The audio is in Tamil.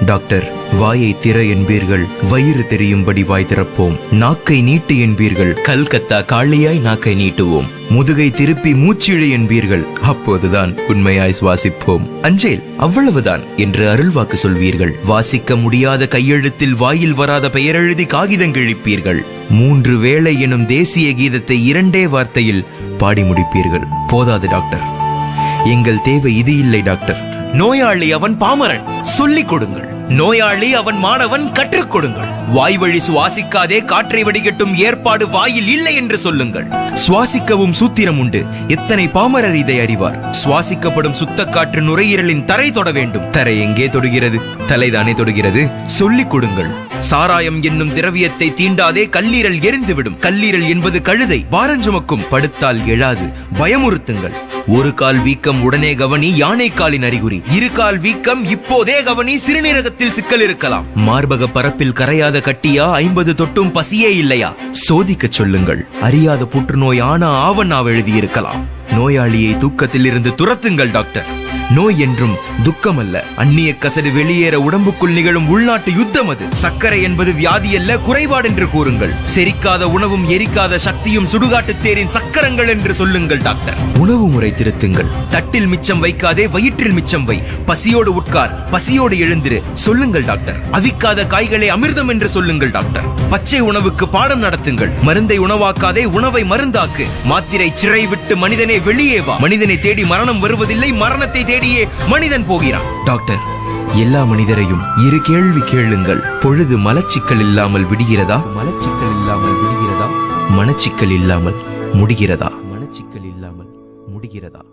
டாக்டர், வாயை திற என்பீர்கள், வயிறு தெரியும்படி வாய் திறப்போம். நாக்கை நீட்டு என்பீர்கள், கல்கத்தா காளியாய் நாக்கை நீட்டுவோம். முதுகை திருப்பி மூச்சிழு என்பீர்கள், அப்போதுதான் உண்மையாய் சுவாசிப்போம். அஞ்சேல், அவ்வளவுதான் என்று அருள்வாக்கு சொல்வீர்கள். வாசிக்க முடியாத கையெழுத்தில் வாயில் வராத பெயரெழுதி காகிதம் கிழிப்பீர்கள். 3 வேளை எனும் தேசிய கீதத்தை 2 வார்த்தையில் பாடி முடிப்பீர்கள். போதாது டாக்டர், எங்கள் தேவை இது இல்லை டாக்டர். நோயாளி அவன் பாமரன், சொல்லிக் கொடுங்கள். நோயாளி அவன் மாணவன், கற்றுக் கொடுங்கள். வாய் வழி சுவாசிக்காதே காற்றை வடிகட்டும் ஏற்பாடு வாயில் இல்லை என்று சொல்லுங்கள். சுவாசிக்கவும் சூத்திரம் உண்டு, எத்தனை பாமரர் இதை அறிவார். சுவாசிக்கப்படும் சுத்த காற்று நுரையீரலின் தரை தொட வேண்டும். தரை எங்கே தொடுகிறது? தலைதானே தொடுகிறது. சொல்லிக் கொடுங்கள். சாராயம் என்னும் திரவியத்தை தீண்டாதே, கல்லீரல் எரிந்துவிடும். கல்லீரல் என்பது கழுதை, பாரஞ்சுமக்கும், படுத்தால் எழாது. பயமுறுத்துங்கள். 1 கால் வீக்கம் உடனே கவனி, யானை காலின் அறிகுறி. 2 கால் வீக்கம் இப்போதே கவனி, சிறுநீரகத்தில் சிக்கல் இருக்கலாம். மார்பக பரப்பில் கரையாத கட்டியா? 50 தொட்டும் பசியே இல்லையா? சோதிக்க சொல்லுங்கள். அறியாத புற்றுநோய் ஆவணாவ் எழுதியிருக்கலாம். நோயாளியை தூக்கத்தில் இருந்து துரத்துங்கள் டாக்டர். நோய் என்றும் துக்கம் அல்ல, அந்நிய கசடு வெளியேற உடம்புக்குள் நிகழும் உள்நாட்டு யுத்தம் அது. சர்க்கரை என்பது வியாதி அல்ல, குறைபாடு என்று கூறுங்கள். செரிக்காத உணவும் எரிக்காத சக்தியும் சுடுகாட்டு தேரின் சக்கரங்கள் என்று சொல்லுங்கள் டாக்டர். உணவு முறை திருத்துங்கள். தட்டில் மிச்சம் வைக்காதே, வயிற்றில் மிச்சம் வை. பசியோடு உட்கார், பசியோடு எழுந்திரு சொல்லுங்கள் டாக்டர். அவிக்காத காய்களே அமிர்தம் என்று சொல்லுங்கள் டாக்டர். பச்சை உணவுக்கு பாடம் நடத்துங்கள். மருந்தை உணவாக்காதே, உணவை மருந்தாக்கு. மாத்திரை சிறை விட்டு மனிதனே வெளியே வா. மனிதனை தேடி மரணம் வருவதில்லை, மரணத்தை தேடியே மனிதன் போகிறான். டாக்டர், எல்லா மனிதரையும் 2 கேள்வி கேளுங்கள். பொழுது மலச்சிக்கல் இல்லாமல் விடுகிறதா? மலச்சிக்கல் இல்லாமல் விடுகிறதா? மனச்சிக்கல் இல்லாமல் முடிகிறதா? மனச்சிக்கல் இல்லாமல் முடிகிறதா?